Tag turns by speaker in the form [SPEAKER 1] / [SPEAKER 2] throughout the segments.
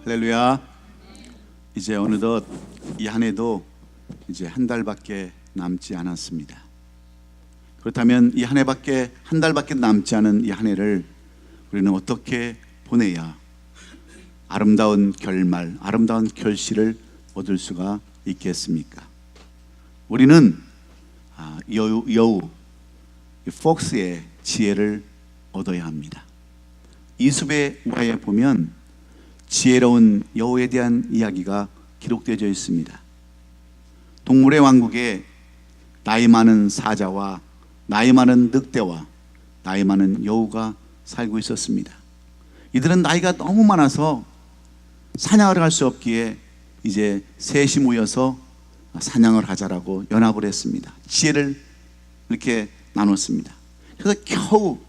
[SPEAKER 1] 할렐루야. 이제 어느덧 이 한 해도 이제 한 달밖에 남지 않았습니다. 그렇다면 이 한 달밖에 남지 않은 이 한 해를 우리는 어떻게 보내야 아름다운 결말, 아름다운 결실을 얻을 수가 있겠습니까? 우리는 여우 폭스의 지혜를 얻어야 합니다. 이솝의 우화에 보면 지혜로운 여우에 대한 이야기가 기록되어 있습니다. 동물의 왕국에 나이 많은 사자와 나이 많은 늑대와 나이 많은 여우가 살고 있었습니다. 이들은 나이가 너무 많아서 사냥을 할 수 없기에 이제 셋이 모여서 사냥을 하자라고 연합을 했습니다. 지혜를 이렇게 나눴습니다. 그래서 겨우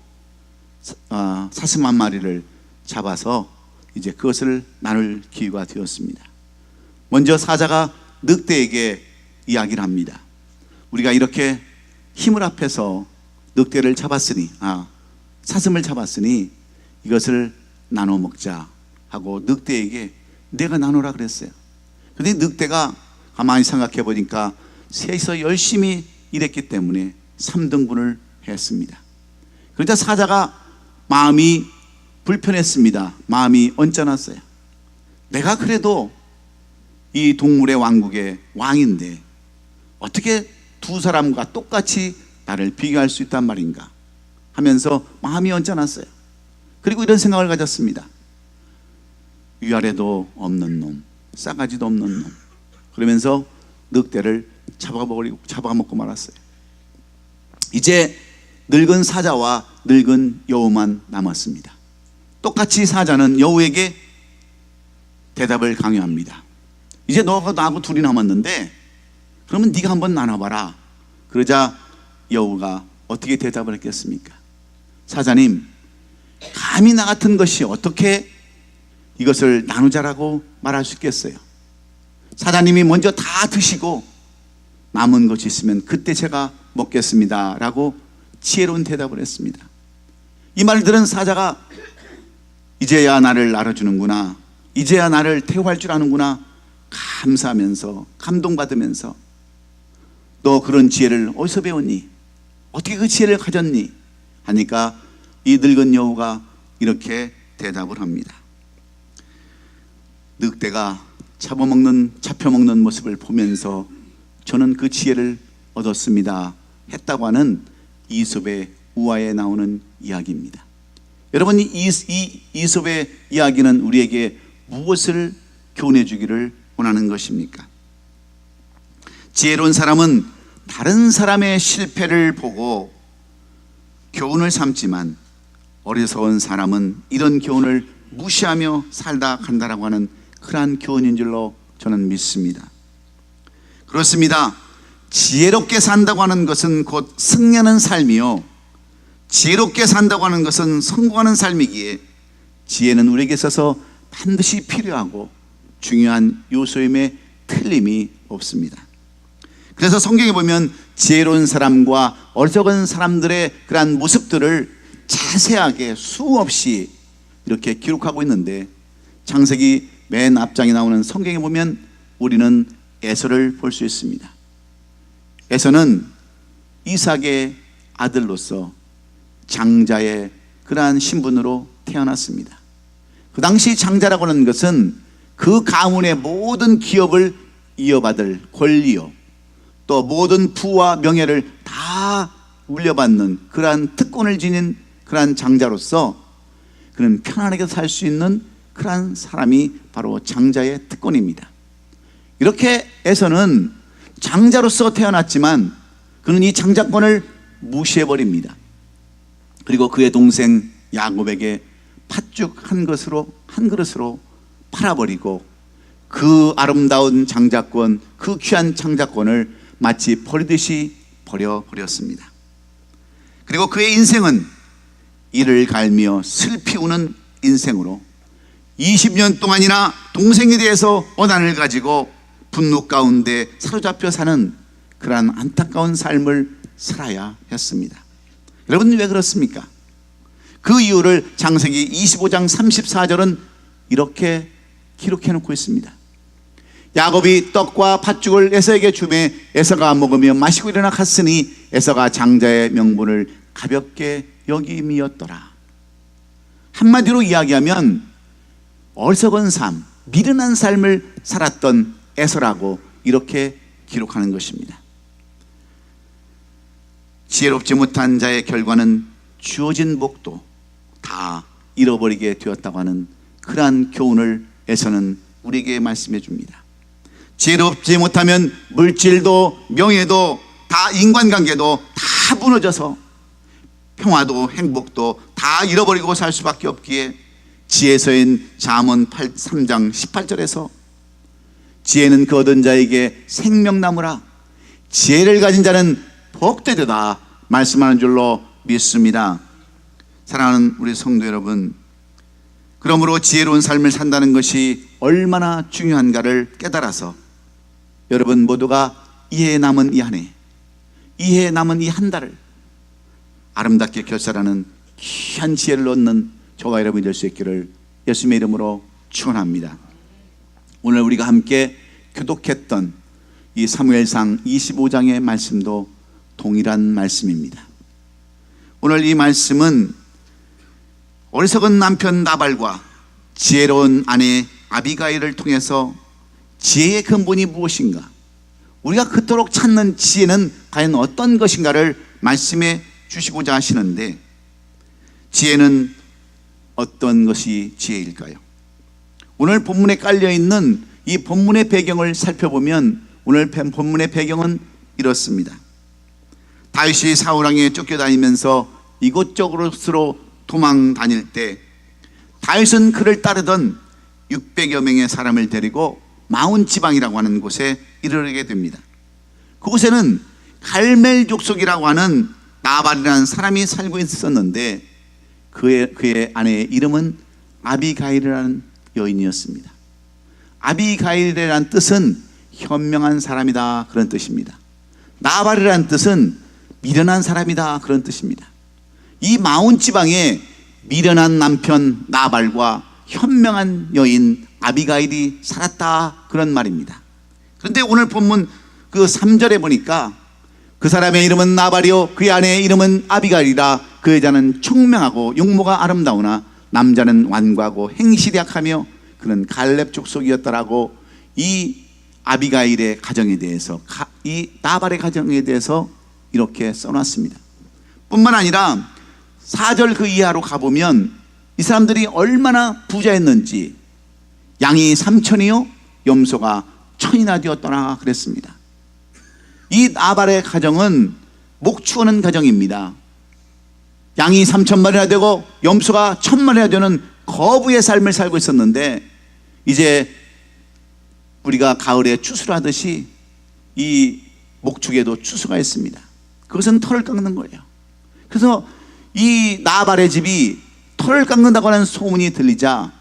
[SPEAKER 1] 사슴 한 마리를 잡아서 이제 그것을 나눌 기회가 되었습니다. 먼저 사자가 늑대에게 이야기를 합니다. 우리가 이렇게 힘을 합해서 늑대를 잡았으니, 사슴을 잡았으니 이것을 나눠 먹자 하고 늑대에게 내가 나누라 그랬어요. 그런데 늑대가 가만히 생각해 보니까 셋이서 열심히 일했기 때문에 3등분을 했습니다. 그러자 사자가 마음이 불편했습니다. 마음이 언짢았어요. 내가 그래도 이 동물의 왕국의 왕인데 어떻게 두 사람과 똑같이 나를 비교할 수 있단 말인가 하면서 마음이 언짢았어요. 그리고 이런 생각을 가졌습니다. 위아래도 없는 놈, 싸가지도 없는 놈, 그러면서 늑대를 잡아먹고 말았어요. 이제 늙은 사자와 늙은 여우만 남았습니다. 똑같이 사자는 여우에게 대답을 강요합니다. 이제 너하고 나하고 둘이 남았는데 그러면 네가 한번 나눠봐라. 그러자 여우가 어떻게 대답을 했겠습니까? 사자님, 감히 나 같은 것이 어떻게 이것을 나누자라고 말할 수 있겠어요? 사자님이 먼저 다 드시고 남은 것이 있으면 그때 제가 먹겠습니다 라고 지혜로운 대답을 했습니다. 이 말을 들은 사자가 이제야 나를 알아주는구나, 이제야 나를 태워할 줄 아는구나 감사하면서 감동받으면서 너 그런 지혜를 어디서 배웠니? 어떻게 그 지혜를 가졌니? 하니까 이 늙은 여우가 이렇게 대답을 합니다. 늑대가 잡혀먹는 모습을 보면서 저는 그 지혜를 얻었습니다 했다고 하는 이솝의 우화에 나오는 이야기입니다. 여러분, 이 이솝의 이야기는 우리에게 무엇을 교훈해 주기를 원하는 것입니까? 지혜로운 사람은 다른 사람의 실패를 보고 교훈을 삼지만 어리석은 사람은 이런 교훈을 무시하며 살다 간다라고 하는 그러한 교훈인 줄로 저는 믿습니다. 그렇습니다. 지혜롭게 산다고 하는 것은 곧 승리하는 삶이요, 지혜롭게 산다고 하는 것은 성공하는 삶이기에 지혜는 우리에게 있어서 반드시 필요하고 중요한 요소임에 틀림이 없습니다. 그래서 성경에 보면 지혜로운 사람과 어리석은 사람들의 그러한 모습들을 자세하게 수없이 이렇게 기록하고 있는데, 창세기 맨 앞장에 나오는 성경에 보면 우리는 에서를 볼 수 있습니다. 에서는 이삭의 아들로서 장자의 그러한 신분으로 태어났습니다. 그 당시 장자라고 하는 것은 그 가문의 모든 기업을 이어받을 권리요, 또 모든 부와 명예를 다 물려받는 그러한 특권을 지닌 그러한 장자로서 그는 편안하게 살 수 있는 그러한 사람이 바로 장자의 특권입니다. 이렇게 에서는 장자로서 태어났지만 그는 이 장자권을 무시해버립니다. 그리고 그의 동생 야곱에게 팥죽 한 그릇으로 팔아버리고 그 아름다운 장자권, 그 귀한 장자권을 마치 버리듯이 버려버렸습니다. 그리고 그의 인생은 이를 갈며 슬피 우는 인생으로 20년 동안이나 동생에 대해서 원한을 가지고 분노 가운데 사로잡혀 사는 그러한 안타까운 삶을 살아야 했습니다. 여러분, 왜 그렇습니까? 그 이유를 창세기 25장 34절은 이렇게 기록해 놓고 있습니다. 야곱이 떡과 팥죽을 에서에게 주매 에서가 먹으며 마시고 일어나 갔으니 에서가 장자의 명분을 가볍게 여김이었더라. 한마디로 이야기하면 어리석은 삶, 미련한 삶을 살았던 에서라고 이렇게 기록하는 것입니다. 지혜롭지 못한 자의 결과는 주어진 복도 다 잃어버리게 되었다고 하는 그러한 교훈을 에서는 우리에게 말씀해 줍니다. 지혜롭지 못하면 물질도 명예도 다 인간관계도 다 무너져서 평화도 행복도 다 잃어버리고 살 수밖에 없기에 지혜서인 잠언 3장 18절에서 지혜는 그 얻은 자에게 생명나무라 지혜를 가진 자는 복되도다 말씀하는 줄로 믿습니다. 사랑하는 우리 성도 여러분, 그러므로 지혜로운 삶을 산다는 것이 얼마나 중요한가를 깨달아서 여러분 모두가 이해 남은 이 한 해, 이해 남은 이 한 달을 아름답게 결산하는 귀한 지혜를 얻는 저와 여러분이 될 수 있기를 예수님의 이름으로 축원합니다. 오늘 우리가 함께 교독했던 이 사무엘상 25장의 말씀도 동일한 말씀입니다. 오늘 이 말씀은 어리석은 남편 나발과 지혜로운 아내 아비가일을 통해서 지혜의 근본이 무엇인가, 우리가 그토록 찾는 지혜는 과연 어떤 것인가를 말씀해 주시고자 하시는데, 지혜는 어떤 것이 지혜일까요? 오늘 본문에 깔려있는 이 본문의 배경을 살펴보면 오늘 본문의 배경은 이렇습니다. 다윗이 사울왕에 쫓겨다니면서 이곳저곳으로 도망 다닐 때 다윗은 그를 따르던 600여 명의 사람을 데리고 마온 지방이라고 하는 곳에 이르게 됩니다. 그곳에는 갈멜 족속이라고 하는 나발이라는 사람이 살고 있었는데 그의 아내의 이름은 아비가일이라는 여인이었습니다. 아비가일이라는 뜻은 현명한 사람이다 그런 뜻입니다. 나발이라는 뜻은 미련한 사람이다 그런 뜻입니다. 이 마온 지방에 미련한 남편 나발과 현명한 여인 아비가일이 살았다 그런 말입니다. 그런데 오늘 본문 그 3절에 보니까 그 사람의 이름은 나발이요 그의 아내의 이름은 아비가일이라 그 여자는 총명하고 용모가 아름다우나 남자는 완고하고 행실이 약하며 그는 갈렙 족속이었더라고. 이 아비가일의 가정에 대해서, 이 나발의 가정에 대해서 이렇게 써놨습니다. 뿐만 아니라 4절 그 이하로 가보면 이 사람들이 얼마나 부자였는지, 양이 3천이요 염소가 1,000이나 되었더라 그랬습니다. 이 나발의 가정은 목축하는 가정입니다. 양이 3,000마리나 되고 염소가 1,000마리나 되는 거부의 삶을 살고 있었는데, 이제 우리가 가을에 추수를 하듯이 이 목축에도 추수가 있습니다. 그것은 털을 깎는 거예요. 그래서 이 나발의 집이 털을 깎는다고 하는 소문이 들리자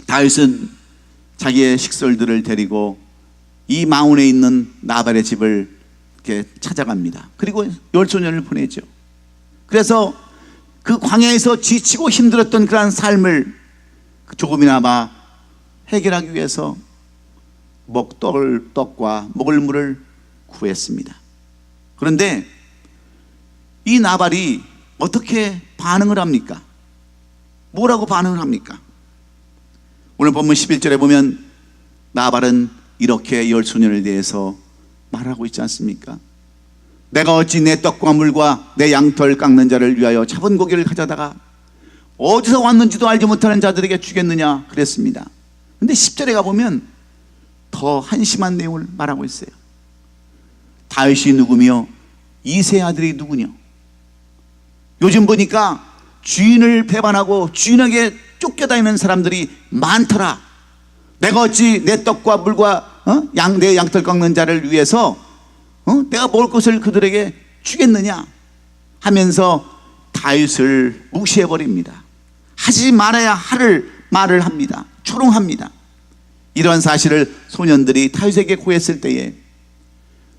[SPEAKER 1] 다윗은 자기의 식솔들을 데리고 이 마온에 있는 나발의 집을 이렇게 찾아갑니다. 그리고 열소년을 보내죠. 그래서 그 광야에서 지치고 힘들었던 그러한 삶을 조금이나마 해결하기 위해서 떡과 먹을 물을 구했습니다. 그런데 이 나발이 어떻게 반응을 합니까? 뭐라고 반응을 합니까? 오늘 본문 11절에 보면 나발은 이렇게 열소년에 대해서 말하고 있지 않습니까? 내가 어찌 내 떡과 물과 내 양털 깎는 자를 위하여 잡은 고기를 가져다가 어디서 왔는지도 알지 못하는 자들에게 주겠느냐 그랬습니다. 근데 10절에 가보면 더 한심한 내용을 말하고 있어요. 다윗이 누구며 이세 아들이 누구냐? 요즘 보니까 주인을 배반하고 주인에게 쫓겨다니는 사람들이 많더라. 내가 어찌 내 떡과 물과 내 양털 깎는 자를 위해서 내가 먹을 것을 그들에게 주겠느냐 하면서 다윗을 무시해버립니다. 하지 말아야 할 말을 합니다. 조롱합니다. 이런 사실을 소년들이 다윗에게 고했을 때에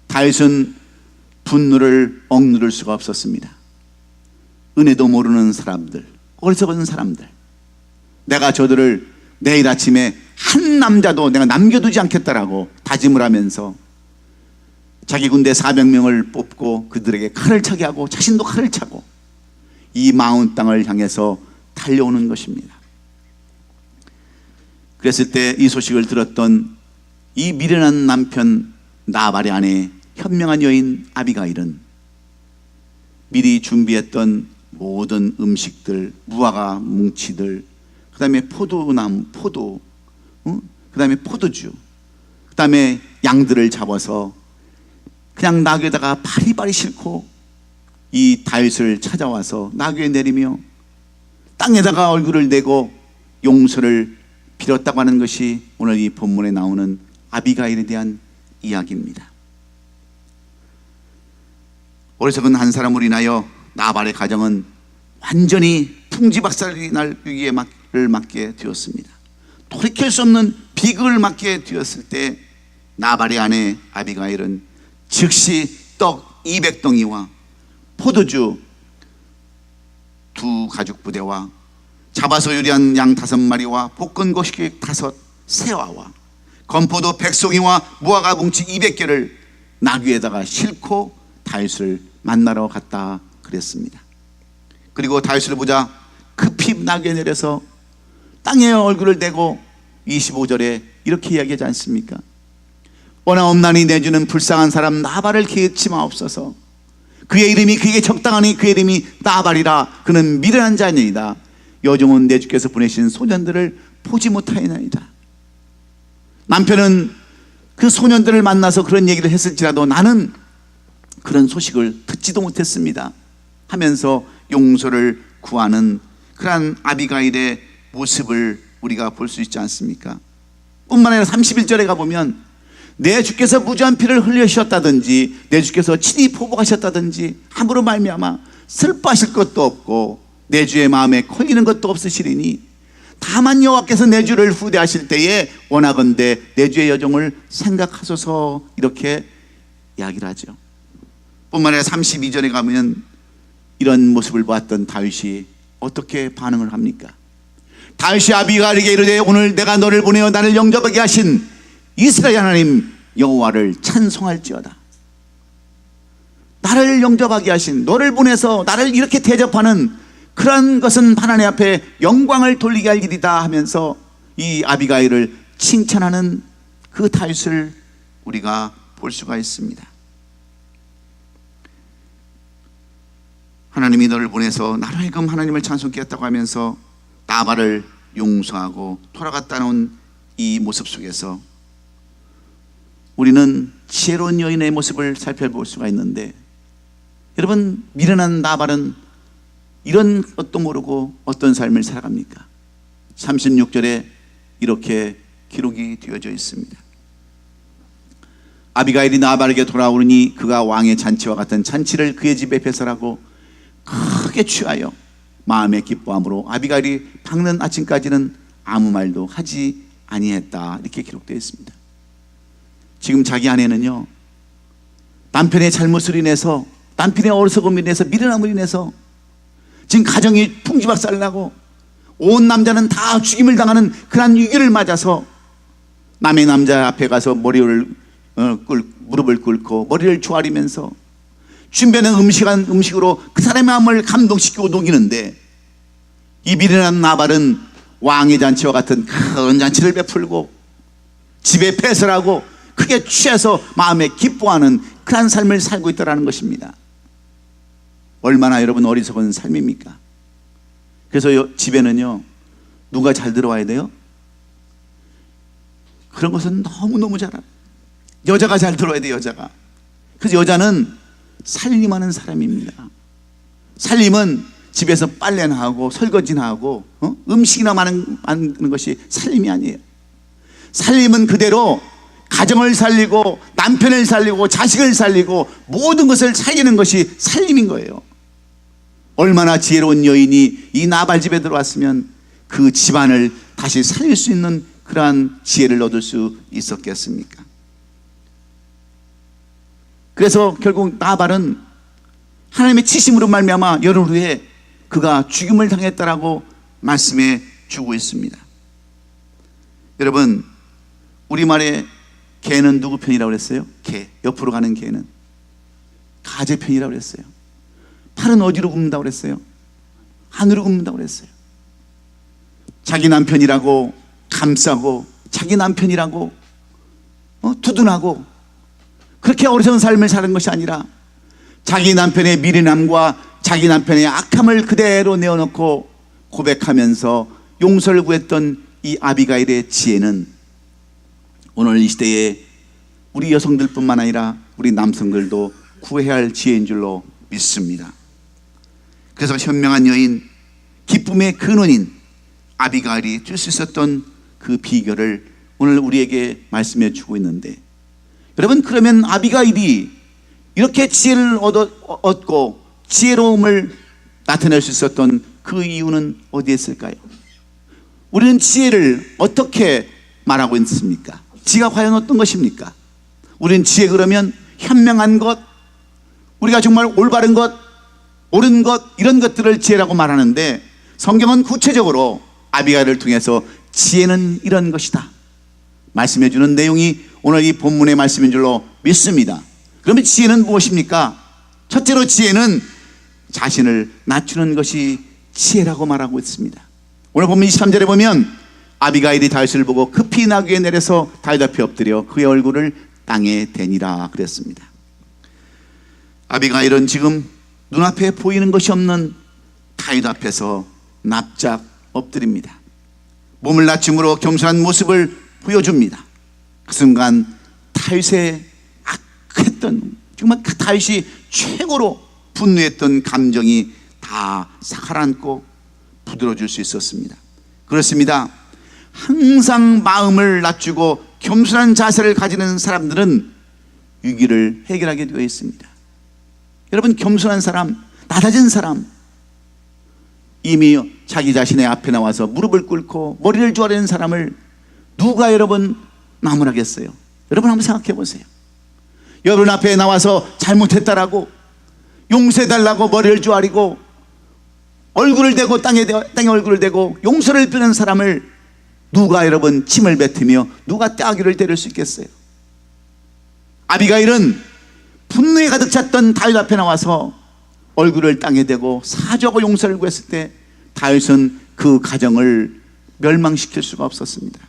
[SPEAKER 1] 다윗은 분노를 억누를 수가 없었습니다. 은혜도 모르는 사람들, 어리석은 사람들, 내가 저들을 내일 아침에 한 남자도 내가 남겨두지 않겠다라고 다짐을 하면서 자기 군대 400명을 뽑고 그들에게 칼을 차게 하고 자신도 칼을 차고 이 마온 땅을 향해서 달려오는 것입니다. 그랬을 때 이 소식을 들었던 이 미련한 남편 나발의 아내 현명한 여인 아비가일은 미리 준비했던 모든 음식들, 무화과 뭉치들, 그 다음에 포도나무, 그 다음에 포도주, 그 다음에 양들을 잡아서 그냥 나귀에다가 바리바리 싣고 이 다윗을 찾아와서 나귀에 내리며 땅에다가 얼굴을 내고 용서를 빌었다고 하는 것이 오늘 이 본문에 나오는 아비가일에 대한 이야기입니다. 어리석은 한 사람으로 인하여 나발의 가정은 완전히 풍지박살이 날 위기에 맞게 되었습니다. 돌이킬 수 없는 비극을 맞게 되었을 때 나발의 아내 아비가일은 즉시 떡 200덩이와 포도주 2가죽부대와 잡아서 요리한 양 5마리와 볶은 고식 5 세와와 건포도 100송이와 무화과 뭉치 200개를 나귀에다가 싣고 다윗을 만나러 갔다 그랬습니다. 그리고 다윗을 보자 급히 나귀에 내려서 땅에 얼굴을 대고 25절에 이렇게 이야기하지 않습니까? 원하옵나니 내주는 불쌍한 사람 나발을 기억치 마옵소서. 그의 이름이 그에게 적당하니 그의 이름이 나발이라. 그는 미련한 자녀이다. 여종은 내 주께서 보내신 소년들을 보지 못하였나이다. 남편은 그 소년들을 만나서 그런 얘기를 했을지라도 나는 그런 소식을 듣지도 못했습니다 하면서 용서를 구하는 그러한 아비가일의 모습을 우리가 볼 수 있지 않습니까? 뿐만 아니라 31절에 가보면 내 주께서 무죄한 피를 흘리셨다든지 내 주께서 친히 포복하셨다든지 함으로 말미암아 슬퍼하실 것도 없고 내 주의 마음에 걸리는 것도 없으시리니 다만 여호와께서 내 주를 후대하실 때에 원하건대 내 주의 여종을 생각하소서. 이렇게 이야기를 하죠. 뿐만 아니라 32절에 가면 이런 모습을 보았던 다윗이 어떻게 반응을 합니까? 다윗이 아비가일에게 이르되 오늘 내가 너를 보내어 나를 영접하게 하신 이스라엘 하나님 여호와를 찬송할지어다. 나를 영접하게 하신, 너를 보내서 나를 이렇게 대접하는 그런 것은 하나님 앞에 영광을 돌리게 할 일이다 하면서 이 아비가일을 칭찬하는 그 다윗을 우리가 볼 수가 있습니다. 하나님이 너를 보내서 나로 하여금 하나님을 찬송케 했다고 하면서 나발을 용서하고 돌아갔다는 이 모습 속에서 우리는 지혜로운 여인의 모습을 살펴볼 수가 있는데, 여러분, 미련한 나발은 이런 것도 모르고 어떤 삶을 살아갑니까? 36절에 이렇게 기록이 되어져 있습니다. 아비가일이 나발에게 돌아오니 그가 왕의 잔치와 같은 잔치를 그의 집에 배설하고 크게 취하여 마음에 기뻐함으로 아비가일이 밝는 아침까지는 아무 말도 하지 아니했다. 이렇게 기록되어 있습니다. 지금 자기 아내는요, 남편의 잘못으로 인해서, 남편의 어리석음으로 인해서, 미련함으로 인해서 지금 가정이 풍지박살나고 온 남자는 다 죽임을 당하는 그런 위기를 맞아서 남의 남자 앞에 가서 무릎을 꿇고 머리를 조아리면서 준비하는 음식으로 그 사람의 마음을 감동시키고 녹이는데, 이 미련한 나발은 왕의 잔치와 같은 큰 잔치를 베풀고 집에 배설하고 크게 취해서 마음에 기뻐하는 그런 삶을 살고 있다는 것입니다. 얼마나 여러분 어리석은 삶입니까? 그래서 집에는요, 누가 잘 들어와야 돼요? 그런 것은 너무너무 잘 알아요. 여자가 잘 들어와야 돼요. 여자가. 그래서 여자는 살림하는 사람입니다. 살림은 집에서 빨래나 하고 설거지나 하고 음식이나 만드는 것이 살림이 아니에요. 살림은 그대로 가정을 살리고 남편을 살리고 자식을 살리고 모든 것을 살리는 것이 살림인 거예요. 얼마나 지혜로운 여인이 이 나발 집에 들어왔으면 그 집안을 다시 살릴 수 있는 그러한 지혜를 얻을 수 있었겠습니까? 그래서 결국 나발은 하나님의 치심으로 말미암아 열흘 후에 그가 죽임을 당했다라고 말씀해 주고 있습니다. 여러분, 우리말에 개는 누구 편이라고 그랬어요? 개, 옆으로 가는 개는 가재 편이라고 그랬어요. 팔은 어디로 굽는다고 그랬어요? 하늘로 굽는다고 그랬어요. 자기 남편이라고 감싸고 자기 남편이라고 두둔하고 그렇게 어리석은 삶을 사는 것이 아니라 자기 남편의 미련함과 자기 남편의 악함을 그대로 내어놓고 고백하면서 용서를 구했던 이 아비가일의 지혜는 오늘 이 시대에 우리 여성들뿐만 아니라 우리 남성들도 구해야 할 지혜인 줄로 믿습니다. 그래서 현명한 여인, 기쁨의 근원인 아비가일이 줄 수 있었던 그 비결을 오늘 우리에게 말씀해 주고 있는데, 여러분, 그러면 아비가일이 이렇게 지혜를 얻고 지혜로움을 나타낼 수 있었던 그 이유는 어디에 있을까요? 우리는 지혜를 어떻게 말하고 있습니까? 지혜가 과연 어떤 것입니까? 우리는 지혜 그러면 현명한 것, 우리가 정말 올바른 것, 옳은 것, 이런 것들을 지혜라고 말하는데, 성경은 구체적으로 아비가일을 통해서 지혜는 이런 것이다 말씀해 주는 내용이 오늘 이 본문의 말씀인 줄로 믿습니다. 그러면 지혜는 무엇입니까? 첫째로 지혜는 자신을 낮추는 것이 지혜라고 말하고 있습니다. 오늘 본문 23절에 보면 아비가일이 다윗을 보고 급히 나귀에 내려서 다윗 앞에 엎드려 그의 얼굴을 땅에 대니라 그랬습니다. 아비가일은 지금 눈앞에 보이는 것이 없는 다윗 앞에서 납작 엎드립니다. 몸을 낮춤으로 겸손한 모습을 보여줍니다. 그 순간 다윗의 악했던, 정말 다윗이 최고로 분노했던 감정이 다 가라앉고 부드러워질 수 있었습니다. 그렇습니다. 항상 마음을 낮추고 겸손한 자세를 가지는 사람들은 위기를 해결하게 되어 있습니다. 여러분, 겸손한 사람, 낮아진 사람, 이미 자기 자신의 앞에 나와서 무릎을 꿇고 머리를 조아리는 사람을 누가 여러분 나무라겠어요? 여러분 한번 생각해 보세요. 여러분 앞에 나와서 잘못했다라고 용서해달라고 머리를 조아리고 얼굴을 대고 땅에 얼굴을 대고 용서를 비는 사람을 누가 여러분 침을 뱉으며 누가 따귀를 때릴 수 있겠어요? 아비가일은 분노에 가득 찼던 다윗 앞에 나와서 얼굴을 땅에 대고 사죄하고 용서를 구했을 때 다윗은 그 가정을 멸망시킬 수가 없었습니다.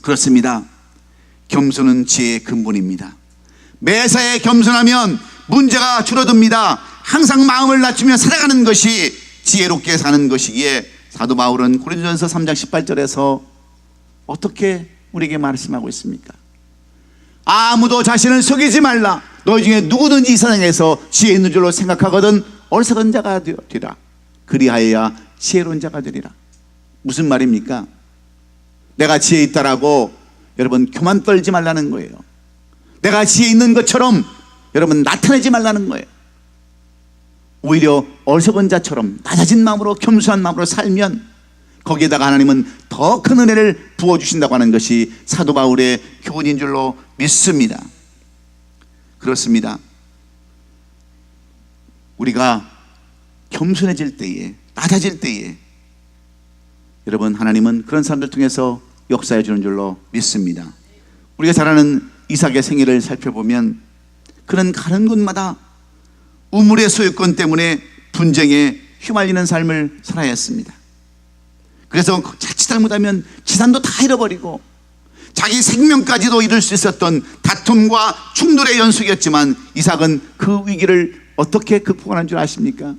[SPEAKER 1] 그렇습니다. 겸손은 지혜의 근본입니다. 매사에 겸손하면 문제가 줄어듭니다. 항상 마음을 낮추며 살아가는 것이 지혜롭게 사는 것이기에 사도 바울은 고린도전서 3장 18절에서 어떻게 우리에게 말씀하고 있습니까? 아무도 자신을 속이지 말라. 너희 중에 누구든지 이 세상에서 지혜 있는 줄로 생각하거든 어리석은 자가 되라. 그리하여야 지혜로운 자가 되리라. 무슨 말입니까? 내가 지혜 있다라고 여러분 교만 떨지 말라는 거예요. 내가 지혜 있는 것처럼 여러분 나타내지 말라는 거예요. 오히려 어리석은 자처럼 낮아진 마음으로 겸손한 마음으로 살면 거기에다가 하나님은 더 큰 은혜를 부어주신다고 하는 것이 사도 바울의 교훈인 줄로 믿습니다. 그렇습니다. 우리가 겸손해질 때에, 낮아질 때에 여러분 하나님은 그런 사람들 통해서 역사해 주는 줄로 믿습니다. 우리가 잘 아는 이삭의 생애를 살펴보면 그는 가는 곳마다 우물의 소유권 때문에 분쟁에 휘말리는 삶을 살아야 했습니다. 그래서 자칫 잘못하면 재산도 다 잃어버리고 자기 생명까지도 잃을 수 있었던 다툼과 충돌의 연속이었지만 이삭은 그 위기를 어떻게 극복하는 줄 아십니까?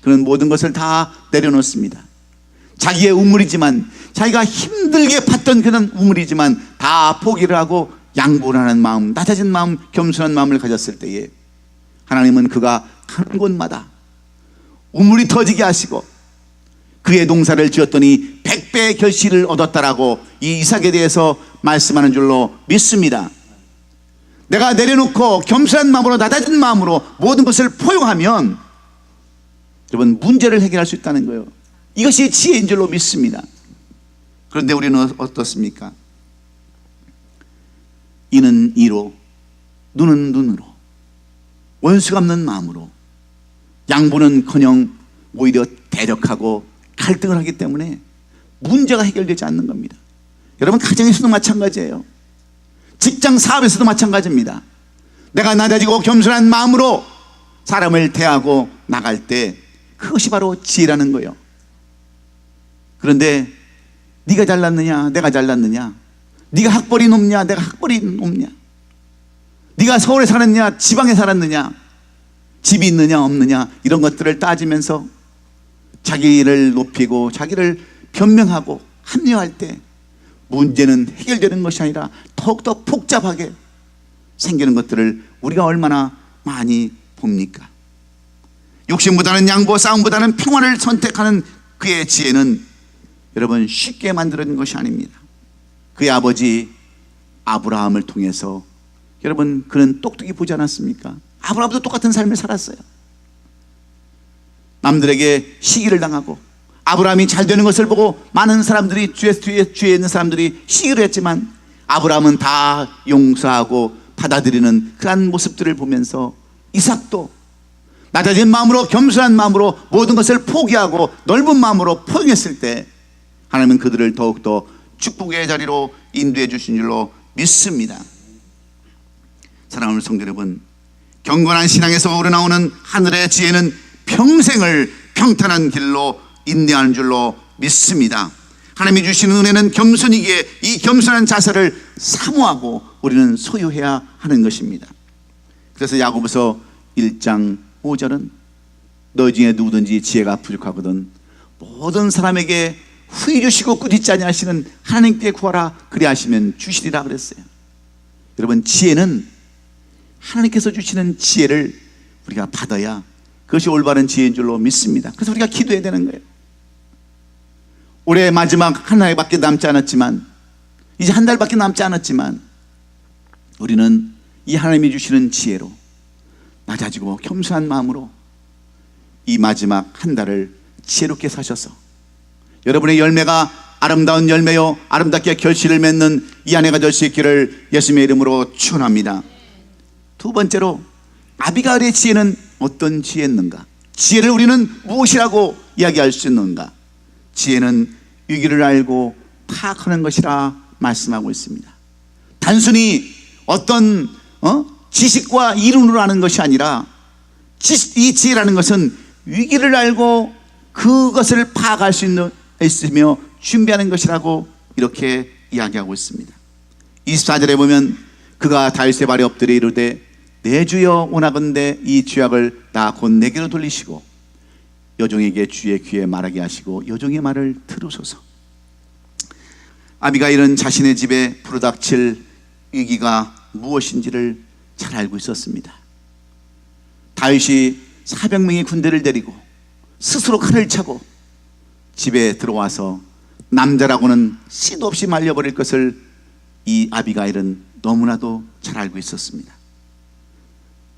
[SPEAKER 1] 그는 모든 것을 다 내려놓습니다. 자기의 우물이지만, 자기가 힘들게 팠던 그런 우물이지만 다 포기를 하고 양보를 하는 마음, 낮아진 마음, 겸손한 마음을 가졌을 때에 하나님은 그가 가는 곳마다 우물이 터지게 하시고 그의 농사를 지었더니 100배의 결실을 얻었다라고 이 이삭에 대해서 말씀하는 줄로 믿습니다. 내가 내려놓고 겸손한 마음으로, 낮아진 마음으로 모든 것을 포용하면 여러분 문제를 해결할 수 있다는 거예요. 이것이 지혜인 줄로 믿습니다. 그런데 우리는 어떻습니까? 이는 이로, 눈은 눈으로, 원수가 없는 마음으로, 양보는커녕 오히려 대적하고 갈등을 하기 때문에 문제가 해결되지 않는 겁니다. 여러분, 가정에서도 마찬가지예요. 직장 사업에서도 마찬가지입니다. 내가 낮아지고 겸손한 마음으로 사람을 대하고 나갈 때 그것이 바로 지혜라는 거예요. 그런데 네가 잘났느냐 내가 잘났느냐, 네가 학벌이 높냐 내가 학벌이 높냐, 네가 서울에 살았느냐 지방에 살았느냐, 집이 있느냐 없느냐, 이런 것들을 따지면서 자기를 높이고 자기를 변명하고 합리화할 때 문제는 해결되는 것이 아니라 더욱더 복잡하게 생기는 것들을 우리가 얼마나 많이 봅니까? 욕심보다는 양보, 싸움보다는 평화를 선택하는 그의 지혜는 여러분 쉽게 만들어진 것이 아닙니다. 그의 아버지 아브라함을 통해서 여러분, 그는 똑똑히 보지 않았습니까? 아브라함도 똑같은 삶을 살았어요. 남들에게 시기를 당하고 아브라함이 잘 되는 것을 보고 많은 사람들이 주위에 있는 사람들이 시기를 했지만 아브라함은 다 용서하고 받아들이는 그러한 모습들을 보면서 이삭도 낮아진 마음으로 겸손한 마음으로 모든 것을 포기하고 넓은 마음으로 포기했을 때 하나님은 그들을 더욱더 축복의 자리로 인도해 주신 줄로 믿습니다. 사랑하는 성도 여러분, 경건한 신앙에서 우러나오는 하늘의 지혜는 평생을 평탄한 길로 인도하는 줄로 믿습니다. 하나님이 주시는 은혜는 겸손이기에 이 겸손한 자세를 사모하고 우리는 소유해야 하는 것입니다. 그래서 야고보서 1장 5절은 너희 중에 누구든지 지혜가 부족하거든 모든 사람에게 후히 주시고 꾸짖지 아니하시는 하나님께 구하라 그리하시면 주시리라 그랬어요. 여러분, 지혜는 하나님께서 주시는 지혜를 우리가 받아야 그것이 올바른 지혜인 줄로 믿습니다. 그래서 우리가 기도해야 되는 거예요. 올해 마지막 한 해밖에 남지 않았지만, 이제 한 달밖에 남지 않았지만 우리는 이 하나님이 주시는 지혜로 낮아지고 겸손한 마음으로 이 마지막 한 달을 지혜롭게 사셔서 여러분의 열매가 아름다운 열매요 아름답게 결실을 맺는 이 한 해가 될 수 있기를 예수님의 이름으로 축원합니다. 두 번째로, 아비가일의 지혜는 어떤 지혜였는가? 지혜를 우리는 무엇이라고 이야기할 수 있는가? 지혜는 위기를 알고 파악하는 것이라 말씀하고 있습니다. 단순히 어떤 지식과 이론으로 아는 것이 아니라 이 지혜라는 것은 위기를 알고 그것을 파악할 수 있으며 준비하는 것이라고 이렇게 이야기하고 있습니다. 24절에 보면 그가 다윗의 발에 엎드려 이르되 내 주여 원하건대 이 죄악을 다 곧 내게로 돌리시고 여종에게 주의 귀에 말하게 하시고 여종의 말을 들으소서. 아비가일은 자신의 집에 불어닥칠 위기가 무엇인지를 잘 알고 있었습니다. 다윗이 400명의 군대를 데리고 스스로 칼을 차고 집에 들어와서 남자라고는 씨도 없이 말려버릴 것을 이 아비가일은 너무나도 잘 알고 있었습니다.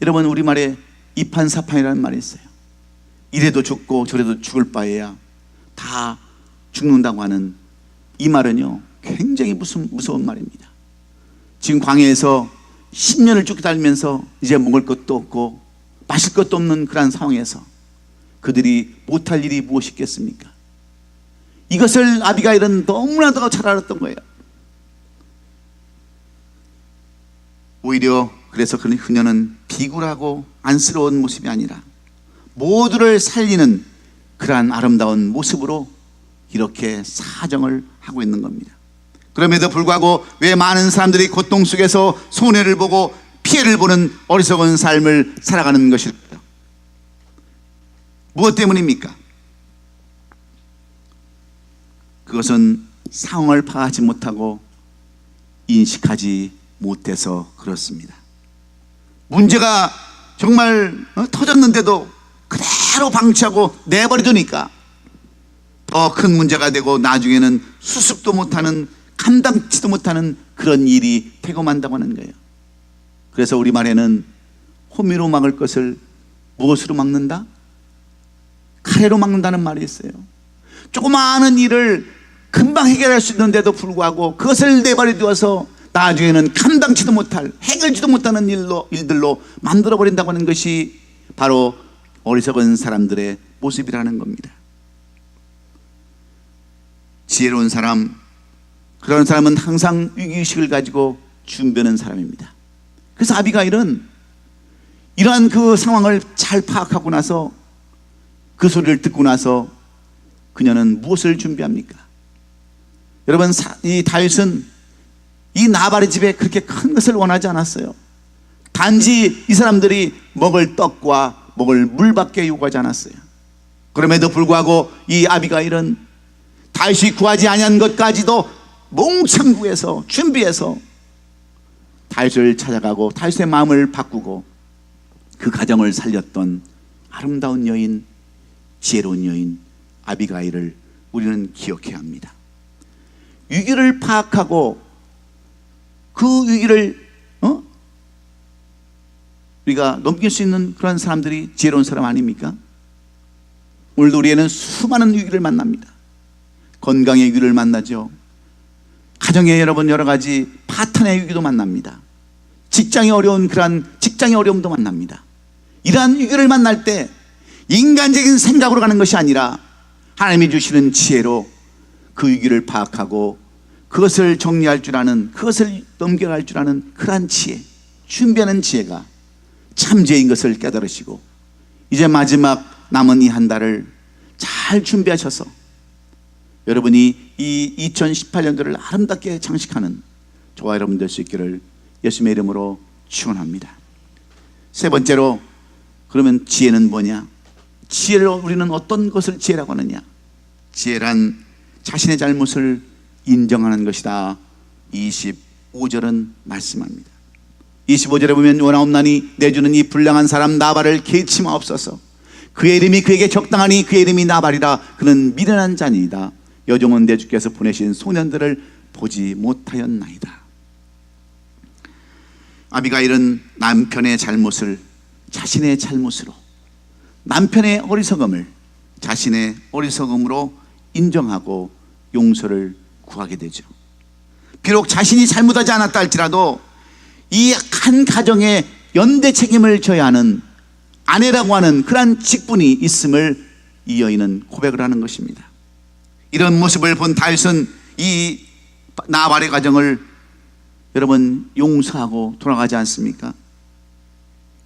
[SPEAKER 1] 여러분, 우리말에 이판사판이라는 말이 있어요. 이래도 죽고 저래도 죽을 바에야 다 죽는다고 하는 이 말은요 굉장히 무서운 말입니다. 지금 광야에서 10년을 쭉 달면서 이제 먹을 것도 없고 마실 것도 없는 그런 상황에서 그들이 못할 일이 무엇이 있겠습니까? 이것을 아비가일은 너무나도 잘 알았던 거예요. 오히려 그래서 그녀는 비굴하고 안쓰러운 모습이 아니라 모두를 살리는 그러한 아름다운 모습으로 이렇게 사정을 하고 있는 겁니다. 그럼에도 불구하고 왜 많은 사람들이 고통 속에서 손해를 보고 피해를 보는 어리석은 삶을 살아가는 것일까요? 무엇 때문입니까? 그것은 상황을 파악하지 못하고 인식하지 못해서 그렇습니다. 문제가 정말 터졌는데도 그대로 방치하고 내버려두니까 더 큰 문제가 되고 나중에는 수습도 못하는, 감당치도 못하는 그런 일이 되고 만다고 하는 거예요. 그래서 우리말에는 호미로 막을 것을 무엇으로 막는다? 칼로 막는다는 말이 있어요. 조그마한 일을 금방 해결할 수 있는데도 불구하고 그것을 내버려 두어서 나중에는 감당치도 못할, 해결지도 못하는 일들로 만들어버린다고 하는 것이 바로 어리석은 사람들의 모습이라는 겁니다. 지혜로운 사람, 그런 사람은 항상 위기의식을 가지고 준비하는 사람입니다. 그래서 아비가일은 이러한 그 상황을 잘 파악하고 나서 그 소리를 듣고 나서 그녀는 무엇을 준비합니까? 여러분, 이 다윗은 이 나발의 집에 그렇게 큰 것을 원하지 않았어요. 단지 이 사람들이 먹을 떡과 먹을 물밖에 요구하지 않았어요. 그럼에도 불구하고 이 아비가일은 다윗이 구하지 아니한 것까지도 몽창 구해서 준비해서 다윗을 찾아가고 다윗의 마음을 바꾸고 그 가정을 살렸던 아름다운 여인, 지혜로운 여인 아비가일을 우리는 기억해야 합니다. 위기를 파악하고 그 위기를 우리가 넘길 수 있는 그런 사람들이 지혜로운 사람 아닙니까? 오늘도 우리에는 수많은 위기를 만납니다. 건강의 위기를 만나죠. 가정에 여러분 여러 가지 파트너의 위기도 만납니다. 직장이 어려운 그러한 직장의 어려움도 만납니다. 이러한 위기를 만날 때 인간적인 생각으로 가는 것이 아니라 하나님이 주시는 지혜로 그 위기를 파악하고 그것을 정리할 줄 아는, 그것을 넘겨갈 줄 아는 그러한 지혜, 준비하는 지혜가 참 지혜인 것을 깨달으시고 이제 마지막 남은 이 한 달을 잘 준비하셔서 여러분이 이 2018년도를 아름답게 장식하는 저와 여러분 될 수 있기를 예수님의 이름으로 축원합니다. 세 번째로, 그러면 지혜는 뭐냐? 지혜를 우리는 어떤 것을 지혜라고 하느냐? 지혜란 자신의 잘못을 인정하는 것이다. 25절은 말씀합니다. 25절에 보면 원하옵나니 내주는 이 불량한 사람 나발을 개치마옵소서. 그의 이름이 그에게 적당하니 그의 이름이 나발이라. 그는 미련한 자니이다. 여종은 내 주께서 보내신 소년들을 보지 못하였나이다. 아비가일은 남편의 잘못을 자신의 잘못으로, 남편의 어리석음을 자신의 어리석음으로 인정하고 용서를 구하게 되죠. 비록 자신이 잘못하지 않았다 할지라도 이 한 가정의 연대 책임을 져야 하는 아내라고 하는 그러한 직분이 있음을 이 여인은 고백을 하는 것입니다. 이런 모습을 본 다윗은 이 나발의 가정을 여러분 용서하고 돌아가지 않습니까?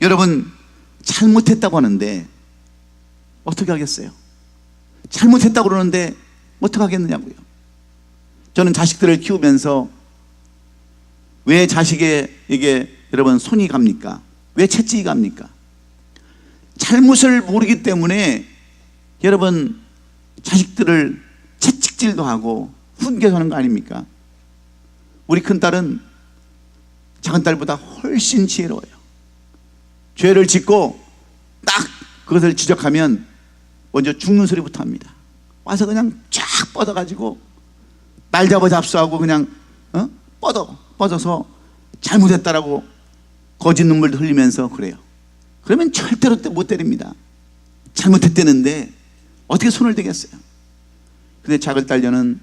[SPEAKER 1] 여러분, 잘못했다고 하는데 어떻게 하겠어요? 잘못했다고 그러는데 어떻게 하겠느냐고요. 저는 자식들을 키우면서 왜 자식에게 여러분 손이 갑니까? 왜 채찍이 갑니까? 잘못을 모르기 때문에 여러분 자식들을 채찍질도 하고 훈계도 하는 거 아닙니까? 우리 큰딸은 작은딸보다 훨씬 지혜로워요. 죄를 짓고 딱 그것을 지적하면 먼저 죽는 소리부터 합니다. 와서 그냥 쫙 뻗어가지고 날 잡아 잡수하고 그냥 뻗어서 잘못했다라고 거짓 눈물도 흘리면서 그래요. 그러면 절대로 못 때립니다. 잘못했다는데 어떻게 손을 대겠어요? 근데 작은 딸녀는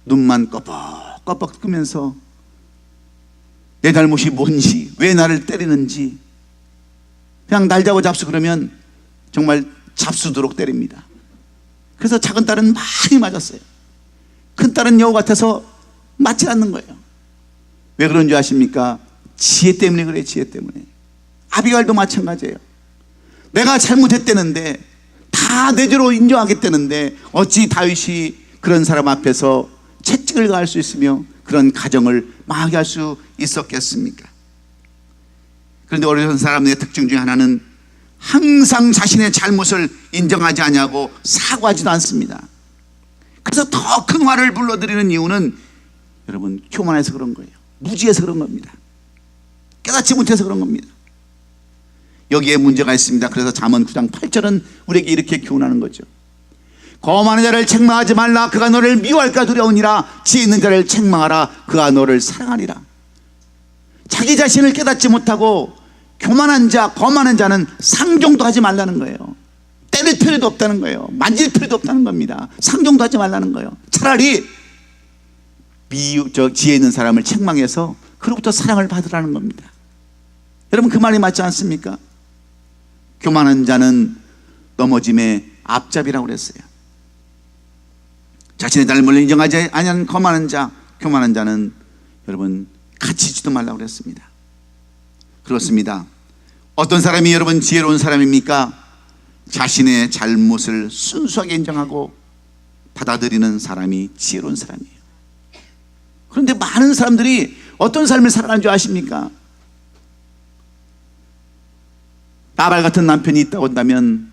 [SPEAKER 1] 눈만 껌뻑껌뻑 뜨면서 내 잘못이 뭔지, 왜 나를 때리는지, 그냥 날 잡아 잡수 그러면 정말 잡수도록 때립니다. 그래서 작은 딸은 많이 맞았어요. 큰 딸은 여우 같아서 맞지 않는 거예요. 왜 그런 줄 아십니까? 지혜 때문에 그래요. 지혜 때문에. 아비가일도 마찬가지예요. 내가 잘못했다는데, 다 내 죄로 인정하겠다는데 어찌 다윗이 그런 사람 앞에서 채찍을 가할 수 있으며 그런 가정을 망하게 할 수 있었겠습니까? 그런데 어려운 사람의 특징 중에 하나는 항상 자신의 잘못을 인정하지 않냐고 사과하지도 않습니다. 그래서 더 큰 화를 불러들이는 이유는 여러분 교만해서 그런 거예요. 무지해서 그런 겁니다. 깨닫지 못해서 그런 겁니다. 여기에 문제가 있습니다. 그래서 잠언 9장 8절은 우리에게 이렇게 교훈하는 거죠. 거만한 자를 책망하지 말라. 그가 너를 미워할까 두려우니라. 지혜 있는 자를 책망하라. 그가 너를 사랑하리라. 자기 자신을 깨닫지 못하고 교만한 자, 거만한 자는 상종도 하지 말라는 거예요. 때릴 필요도 없다는 거예요. 만질 필요도 없다는 겁니다. 상종도 하지 말라는 거예요. 차라리 지혜 있는 사람을 책망해서 그로부터 사랑을 받으라는 겁니다. 여러분, 그 말이 맞지 않습니까? 교만한 자는 넘어짐의 앞잡이라고 그랬어요. 자신의 잘못을 인정하지 아니하는 거만한 자, 교만한 자는 여러분 갇히지도 말라고 그랬습니다. 그렇습니다. 어떤 사람이 여러분 지혜로운 사람입니까? 자신의 잘못을 순수하게 인정하고 받아들이는 사람이 지혜로운 사람이에요. 그런데 많은 사람들이 어떤 삶을 살아가는 줄 아십니까? 나발 같은 남편이 있다고 한다면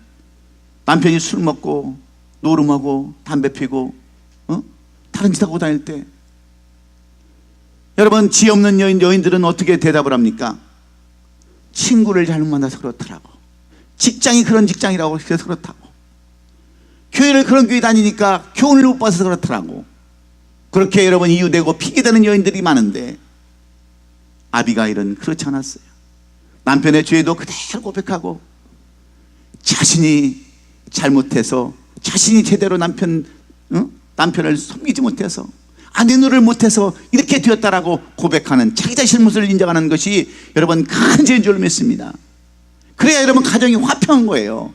[SPEAKER 1] 남편이 술 먹고 노름하고 담배 피고 다른 짓 하고 다닐 때 여러분 지혜 없는 여인들은 어떻게 대답을 합니까? 친구를 잘못 만나서 그렇더라고, 직장이 그런 직장이라고 그래서 그렇다고, 교회를 그런 교회 다니니까 교훈을 못 받아서 그렇더라고. 그렇게 여러분 이유되고 핑계대는 여인들이 많은데 아비가일은 그렇지 않았어요. 남편의 죄도 그대로 고백하고 자신이 잘못해서 자신이 제대로 남편을 섬기지 못해서 아내 노릇을 못해서 이렇게 되었다라고 고백하는 자기 자신의 잘못을 인정하는 것이 여러분 큰 죄인 줄 믿습니다. 그래야 여러분 가정이 화평한 거예요.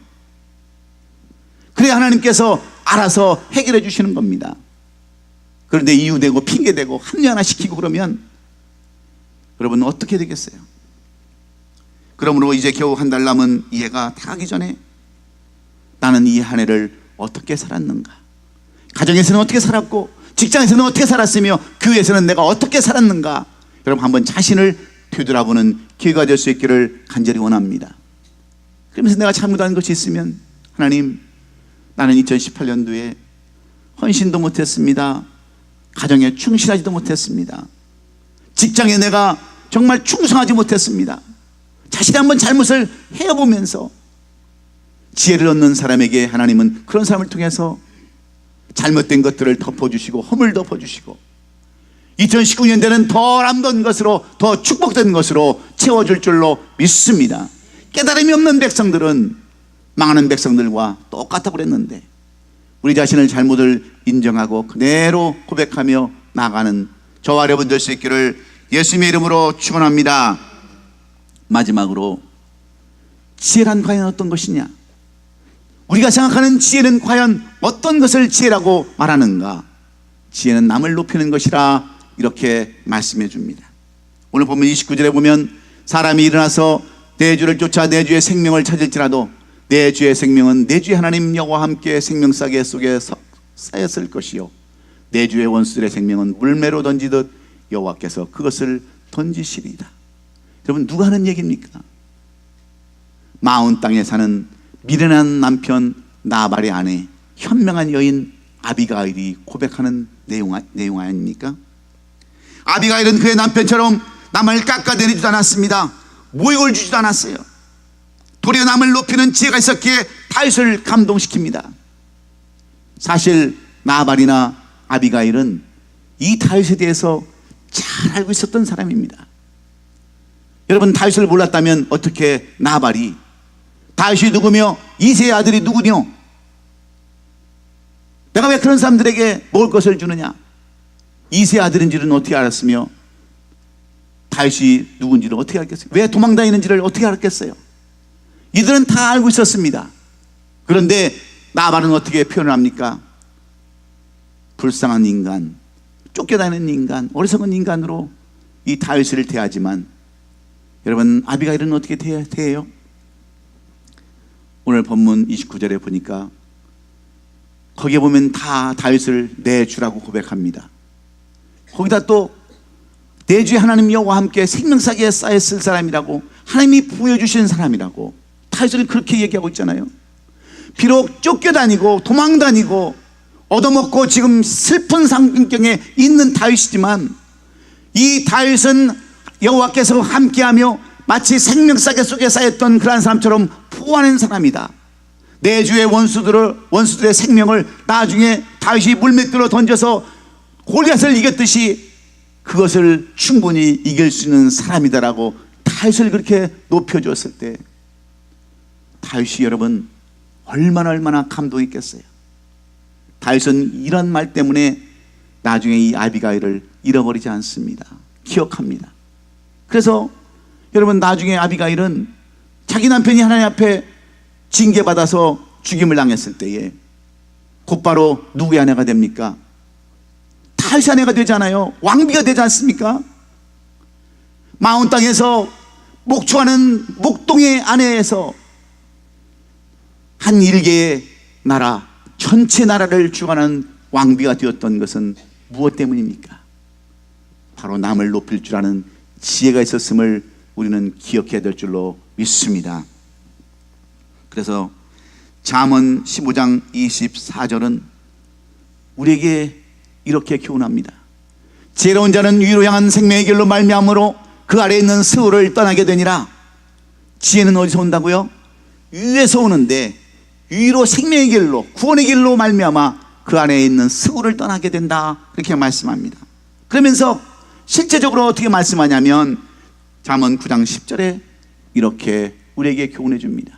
[SPEAKER 1] 그래야 하나님께서 알아서 해결해 주시는 겁니다. 그런데 이유되고 핑계대고 합리화나 시키고 그러면 여러분 어떻게 되겠어요? 그러므로 이제 겨우 한 달 남은 이 해가 다 가기 전에 나는 이 한 해를 어떻게 살았는가, 가정에서는 어떻게 살았고 직장에서는 어떻게 살았으며 교회에서는 내가 어떻게 살았는가, 여러분 한번 자신을 되돌아보는 기회가 될 수 있기를 간절히 원합니다. 그러면서 내가 잘못한 것이 있으면 하나님, 나는 2018년도에 헌신도 못했습니다. 가정에 충실하지도 못했습니다. 직장에 내가 정말 충성하지 못했습니다. 자신이 한번 잘못을 헤어보면서 지혜를 얻는 사람에게 하나님은 그런 사람을 통해서 잘못된 것들을 덮어주시고 허물 덮어주시고 2019년대는 더 남던 것으로, 더 축복된 것으로 채워줄 줄로 믿습니다. 깨달음이 없는 백성들은 망하는 백성들과 똑같다고 그랬는데 우리 자신을 잘못을 인정하고 그대로 고백하며 나가는 저와 여러분 될 수 있기를 예수님의 이름으로 축원합니다. 마지막으로 지혜란 과연 어떤 것이냐? 우리가 생각하는 지혜는 과연 어떤 것을 지혜라고 말하는가? 지혜는 남을 높이는 것이라 이렇게 말씀해 줍니다. 오늘 보면 29절에 보면 사람이 일어나서 내 주를 쫓아 내 주의 생명을 찾을지라도 내 주의 생명은 내 주의 하나님 여호와와 함께 생명싸개 속에 쌓였을 것이요 내 주의 원수들의 생명은 물매로 던지듯 여호와께서 그것을 던지시리이다. 여러분 누가 하는 얘기입니까? 마온 땅에 사는 미련한 남편 나발의 아내 현명한 여인 아비가일이 고백하는 내용 아닙니까? 아비가일은 그의 남편처럼 남을 깎아내리지도 않았습니다. 모욕을 주지도 않았어요. 도리어 남을 높이는 지혜가 있었기에 다윗을 감동시킵니다. 사실 나발이나 아비가일은 이 다윗에 대해서 잘 알고 있었던 사람입니다. 여러분 다윗을 몰랐다면 어떻게 나발이 다윗이 누구며 이새의 아들이 누구뇨? 내가 왜 그런 사람들에게 먹을 것을 주느냐? 이새의 아들인지는 어떻게 알았으며 다윗이 누군지를 어떻게 알겠어요? 왜 도망다니는지를 어떻게 알았겠어요? 이들은 다 알고 있었습니다. 그런데 나발은 어떻게 표현을 합니까? 불쌍한 인간, 쫓겨다니는 인간, 어리석은 인간으로 이 다윗을 대하지만 여러분 아비가일은 어떻게 대해요? 오늘 본문 29절에 보니까 거기에 보면 다 다윗을 내 주라고 고백합니다. 거기다 또 내 주의 하나님 여호와와 함께 생명싸개에 쌓였을 사람이라고, 하나님이 부여주신 사람이라고 다윗을 그렇게 얘기하고 있잖아요. 비록 쫓겨다니고 도망다니고 얻어먹고 지금 슬픈 상경에 있는 다윗이지만 이 다윗은 여호와께서 함께하며 마치 생명싸개 속에 쌓였던 그러한 사람처럼 포하는 사람이다. 내 주의 원수들의 생명을 나중에 다윗이 물맷돌로 던져서 골리앗을 이겼듯이 그것을 충분히 이길 수 있는 사람이다라고 다윗을 그렇게 높여주었을 때 다윗이 여러분 얼마나 감동했겠어요. 다윗은 이런 말 때문에 나중에 이 아비가일을 잃어버리지 않습니다. 기억합니다. 그래서 여러분 나중에 아비가일은 자기 남편이 하나님 앞에 징계받아서 죽임을 당했을 때에 곧바로 누구의 아내가 됩니까? 다윗의 아내가 되잖아요. 왕비가 되지 않습니까? 마온 땅에서 목축하는 목동의 아내에서 한 일개의 나라, 전체 나라를 주관하는 왕비가 되었던 것은 무엇 때문입니까? 바로 남을 높일 줄 아는 지혜가 있었음을 우리는 기억해야 될 줄로 믿습니다. 그래서 잠언 15장 24절은 우리에게 이렇게 교훈합니다. 지혜로운 자는 위로 향한 생명의 길로 말미암으로 그 아래에 있는 스우를 떠나게 되니라. 지혜는 어디서 온다고요? 위에서 오는데 위로 생명의 길로, 구원의 길로 말미암아 그 안에 있는 스우를 떠나게 된다, 그렇게 말씀합니다. 그러면서 실제적으로 어떻게 말씀하냐면 잠언 9장 10절에 이렇게 우리에게 교훈해 줍니다.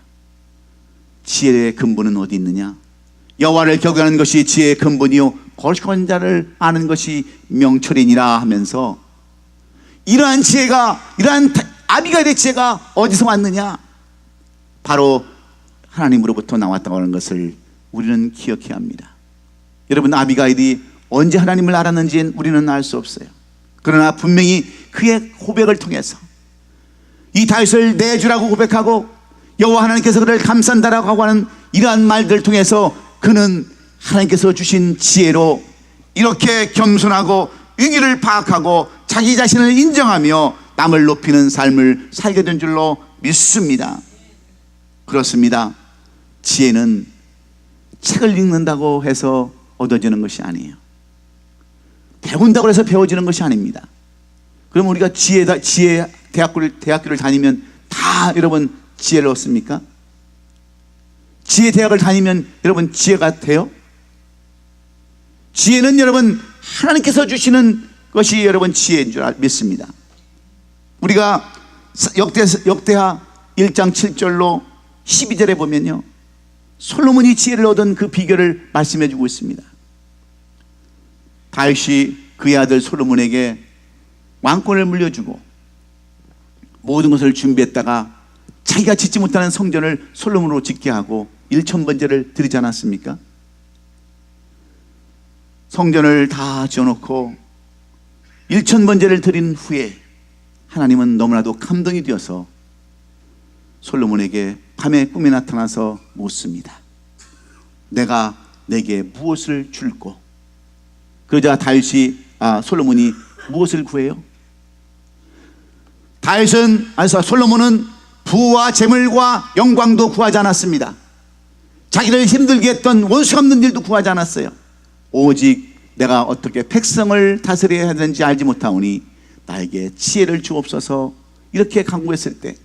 [SPEAKER 1] 지혜의 근본은 어디 있느냐? 여호와를 경외하는 것이 지혜의 근본이요 거룩한 자를 아는 것이 명철이니라 하면서, 이러한 지혜가, 이러한 아비가일의 지혜가 어디서 왔느냐? 바로 하나님으로부터 나왔다고 하는 것을 우리는 기억해야 합니다. 여러분, 아비가일이 언제 하나님을 알았는지는 우리는 알 수 없어요. 그러나 분명히 그의 고백을 통해서 이 다윗을 내 주라고 고백하고 여호와 하나님께서 그를 감싼다라고 하는 이러한 말들을 통해서 그는 하나님께서 주신 지혜로 이렇게 겸손하고 위기를 파악하고 자기 자신을 인정하며 남을 높이는 삶을 살게 된 줄로 믿습니다. 그렇습니다. 지혜는 책을 읽는다고 해서 얻어지는 것이 아니에요. 배운다고 해서 배워지는 것이 아닙니다. 그럼 우리가 지혜 대학교를 다니면 다 여러분 지혜를 얻습니까? 지혜 대학을 다니면 여러분 지혜가 돼요? 지혜는 여러분 하나님께서 주시는 것이 여러분 지혜인 줄 믿습니다. 우리가 역대하 1장 7절로 12절에 보면요, 솔로몬이 지혜를 얻은 그 비결을 말씀해 주고 있습니다. 다윗이 그의 아들 솔로몬에게 왕권을 물려주고 모든 것을 준비했다가 자기가 짓지 못하는 성전을 솔로몬으로 짓게 하고 1000번제를 드리지 않았습니까? 성전을 다 지어놓고 1000번제를 드린 후에 하나님은 너무나도 감동이 되어서 솔로몬에게 밤에 꿈에 나타나서 묻습니다. 내가 내게 무엇을 줄꼬? 그러자 솔로몬이 무엇을 구해요? 솔로몬은 부와 재물과 영광도 구하지 않았습니다. 자기를 힘들게 했던 원수 없는 일도 구하지 않았어요. 오직 내가 어떻게 백성을 다스려야 하는지 알지 못하오니 나에게 지혜를 주옵소서, 이렇게 간구했을 때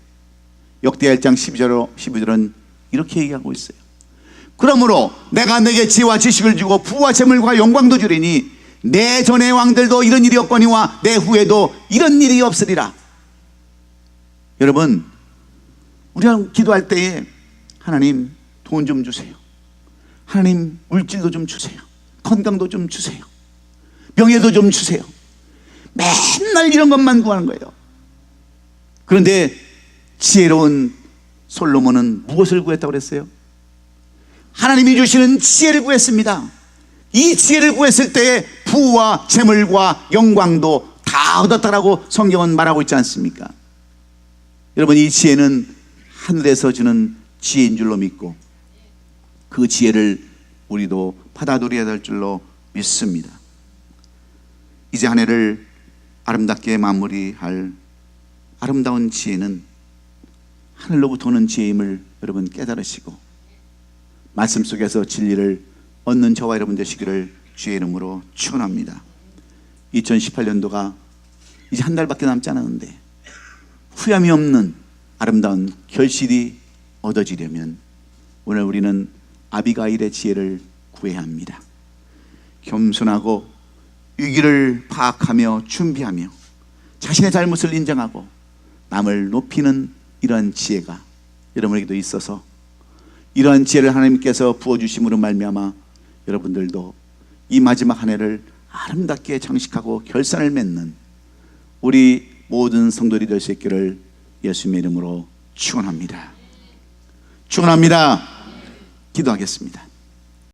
[SPEAKER 1] 역대하 1장 12절은 이렇게 얘기하고 있어요. 그러므로 내가 내게 지혜와 지식을 주고 부와 재물과 영광도 주리니 내 전의 왕들도 이런 일이 없거니와 내 후에도 이런 일이 없으리라. 여러분, 우리가 기도할 때에 하나님 돈 좀 주세요, 하나님 물질도 좀 주세요, 건강도 좀 주세요, 명예도 좀 주세요, 맨날 이런 것만 구하는 거예요. 그런데 지혜로운 솔로몬은 무엇을 구했다고 그랬어요? 하나님이 주시는 지혜를 구했습니다. 이 지혜를 구했을 때에 부와 재물과 영광도 다 얻었다라고 성경은 말하고 있지 않습니까? 여러분, 이 지혜는 하늘에서 주는 지혜인 줄로 믿고 그 지혜를 우리도 받아들여야 될 줄로 믿습니다. 이제 한 해를 아름답게 마무리할 아름다운 지혜는 하늘로부터 오는 지혜임을 여러분 깨달으시고 말씀 속에서 진리를 얻는 저와 여러분 되시기를 주의 이름으로 축원합니다. 2018년도가 이제 한 달밖에 남지 않았는데 후회함이 없는 아름다운 결실이 얻어지려면 오늘 우리는 아비가일의 지혜를 구해야 합니다. 겸손하고 위기를 파악하며 준비하며 자신의 잘못을 인정하고 남을 높이는 이러한 지혜가 여러분에게도 있어서 이러한 지혜를 하나님께서 부어주심으로 말미암아 여러분들도 이 마지막 한 해를 아름답게 장식하고 결산을 맺는 우리 모든 성도들이 될 수 있기를 예수님의 이름으로 축원합니다. 축원합니다. 기도하겠습니다.